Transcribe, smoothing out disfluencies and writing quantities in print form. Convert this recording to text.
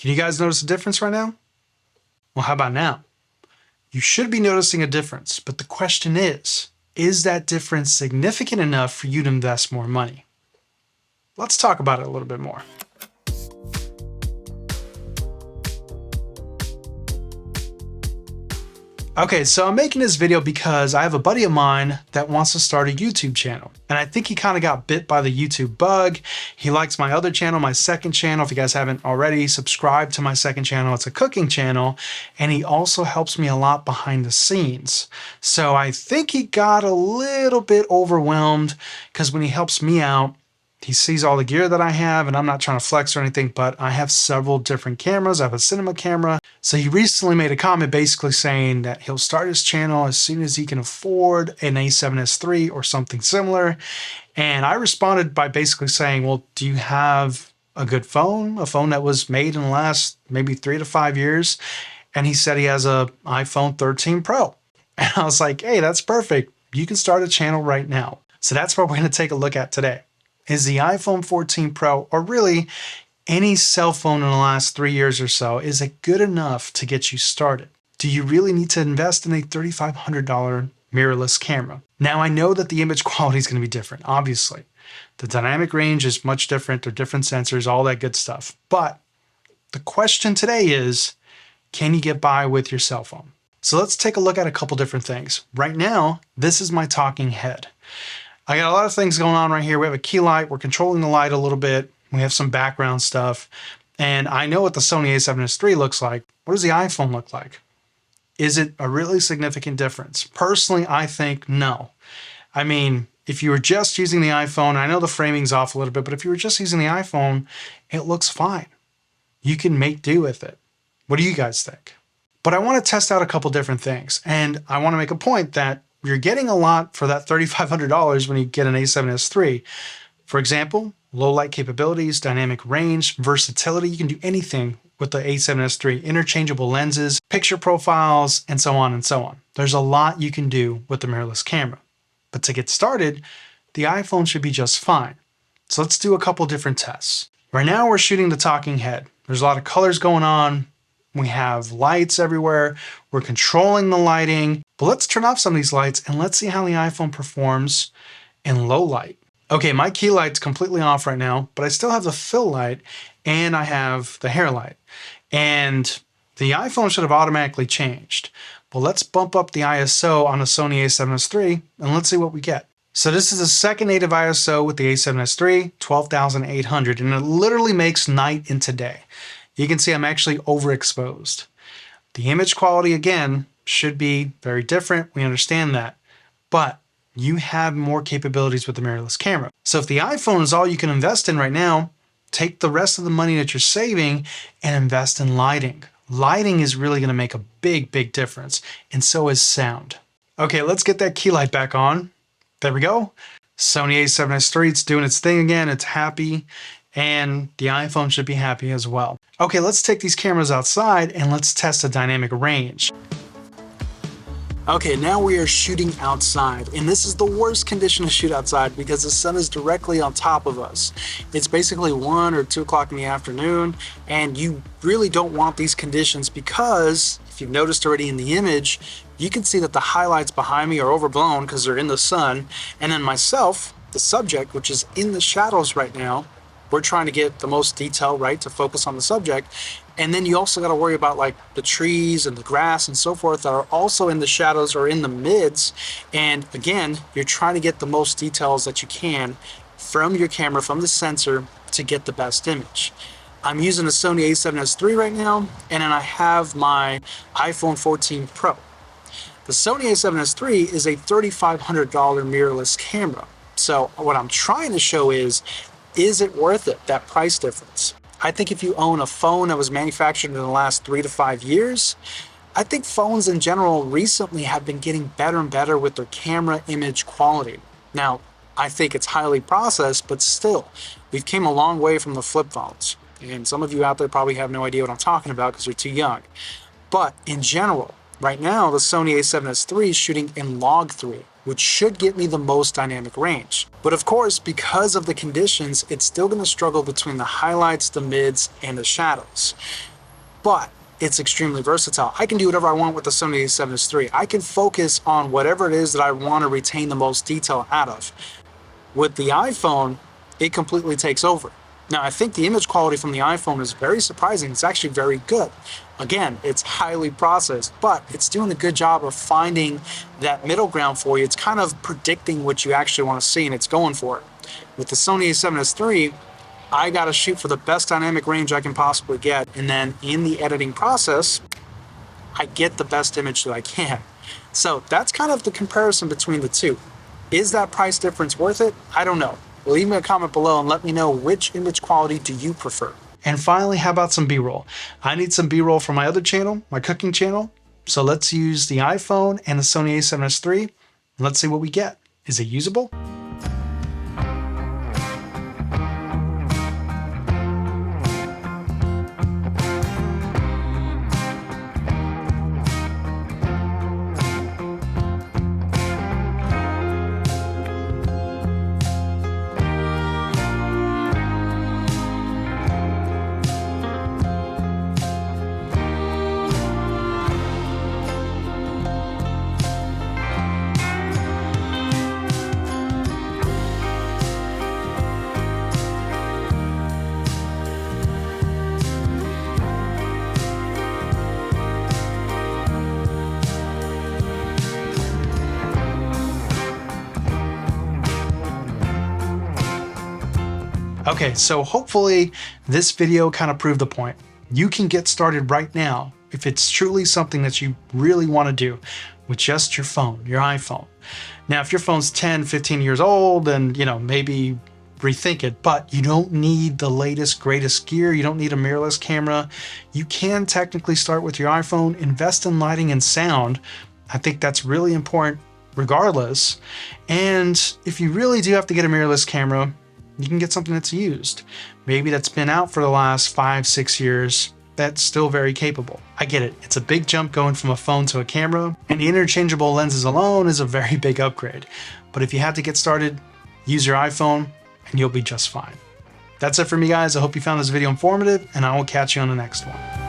Can you guys notice a difference right now? Well, how about now? You should be noticing a difference, but the question is that difference significant enough for you to invest more money? Let's talk about it a little bit more. Okay, so I'm making this video because I have a buddy of mine that wants to start a YouTube channel. And I think he kind of got bit by the YouTube bug. He likes my other channel, my second channel. If you guys haven't already subscribed to my second channel, it's a cooking channel. And he also helps me a lot behind the scenes. So I think he got a little bit overwhelmed because when he helps me out, he sees all the gear that I have, and I'm not trying to flex or anything, but I have several different cameras. I have a cinema camera. So he recently made a comment basically saying that he'll start his channel as soon as he can afford an A7S III or something similar. And I responded by basically saying, well, do you have a good phone? A phone that was made in the last maybe 3 to 5 years? And he said he has a iPhone 13 Pro. And I was like, hey, that's perfect. You can start a channel right now. So that's what we're going to take a look at today. Is the iPhone 14 Pro, or really any cell phone in the last 3 years or so, is it good enough to get you started? Do you really need to invest in a $3,500 mirrorless camera? Now, I know that the image quality is going to be different, obviously. The dynamic range is much different. There are different sensors, all that good stuff. But the question today is, can you get by with your cell phone? So let's take a look at a couple different things. Right now, this is my talking head. I got a lot of things going on right here. We have a key light. We're controlling the light a little bit. We have some background stuff. And I know what the Sony a7S III looks like. What does the iPhone look like? Is it a really significant difference? Personally, I think no. I mean, if you were just using the iPhone, I know the framing's off a little bit, but if you were just using the iPhone, it looks fine. You can make do with it. What do you guys think? But I want to test out a couple different things. And I want to make a point that you're getting a lot for that $3,500 when you get an A7S III. For example, low light capabilities, dynamic range, versatility. You can do anything with the A7S III. Interchangeable lenses, picture profiles, and so on and so on. There's a lot you can do with the mirrorless camera. But to get started, the iPhone should be just fine. So let's do a couple different tests. Right now we're shooting the talking head. There's a lot of colors going on. We have lights everywhere. We're controlling the lighting. But let's turn off some of these lights and let's see how the iPhone performs in low light. Okay, my key light's completely off right now, but I still have the fill light and I have the hair light. And the iPhone should have automatically changed. But let's bump up the ISO on the Sony a7S III and let's see what we get. So this is a second native ISO with the a7S III, 12,800, and it literally makes night into day. You can see I'm actually overexposed. The image quality, again, should be very different. We understand that. But you have more capabilities with the mirrorless camera. So if the iPhone is all you can invest in right now, take the rest of the money that you're saving and invest in lighting. Lighting is really going to make a big, big difference. And so is sound. Okay, let's get that key light back on. There we go. Sony a7S III, it's doing its thing again. It's happy. And the iPhone should be happy as well. Okay, let's take these cameras outside and let's test the dynamic range. Okay, now we are shooting outside, and this is the worst condition to shoot outside because the sun is directly on top of us. It's basically 1 or 2 o'clock in the afternoon, and you really don't want these conditions because, if you've noticed already in the image, you can see that the highlights behind me are overblown because they're in the sun, and then myself, the subject, which is in the shadows right now, we're trying to get the most detail, right, to focus on the subject. And then you also got to worry about like the trees and the grass and so forth that are also in the shadows or in the mids. And again, you're trying to get the most details that you can from your camera, from the sensor, to get the best image. I'm using the Sony a7S III right now, and then I have my iPhone 14 Pro. The Sony a7S III is a $3,500 mirrorless camera. So what I'm trying to show is it worth it, that price difference? I think if you own a phone that was manufactured in the last 3 to 5 years, I think phones in general recently have been getting better and better with their camera image quality. Now, I think it's highly processed, but still, we've came a long way from the flip phones. And some of you out there probably have no idea what I'm talking about because you're too young. But in general, right now, the Sony a7S III is shooting in log 3, which should get me the most dynamic range. But of course, because of the conditions, it's still going to struggle between the highlights, the mids, and the shadows. but it's extremely versatile. I can do whatever I want with the Sony a7S III. I can focus on whatever it is that I want to retain the most detail out of. With the iPhone, it completely takes over. Now, I think the image quality from the iPhone is very surprising. It's actually very good. Again, it's highly processed, but it's doing a good job of finding that middle ground for you. It's kind of predicting what you actually want to see, and it's going for it. With the Sony a7S III, I got to shoot for the best dynamic range I can possibly get, and then in the editing process, I get the best image that I can. So that's kind of the comparison between the two. Is that price difference worth it? I don't know. Leave me a comment below and let me know which image quality do you prefer. And finally, how about some B-roll? I need some B-roll for my other channel, my cooking channel. So let's use the iPhone and the Sony a7S III. Let's see what we get. Is it usable? Okay, so hopefully this video kind of proved the point. You can get started right now if it's truly something that you really want to do with just your phone, your iPhone. Now, if your phone's 10, 15 years old, then, maybe rethink it, but you don't need the latest, greatest gear. You don't need a mirrorless camera. You can technically start with your iPhone, invest in lighting and sound. I think that's really important regardless. And if you really do have to get a mirrorless camera, you can get something that's used. Maybe that's been out for the last 5-6 years. That's still very capable. I get it. It's a big jump going from a phone to a camera, and the interchangeable lenses alone is a very big upgrade. But if you have to get started, use your iPhone and you'll be just fine. That's it for me, guys. I hope you found this video informative, and I will catch you on the next one.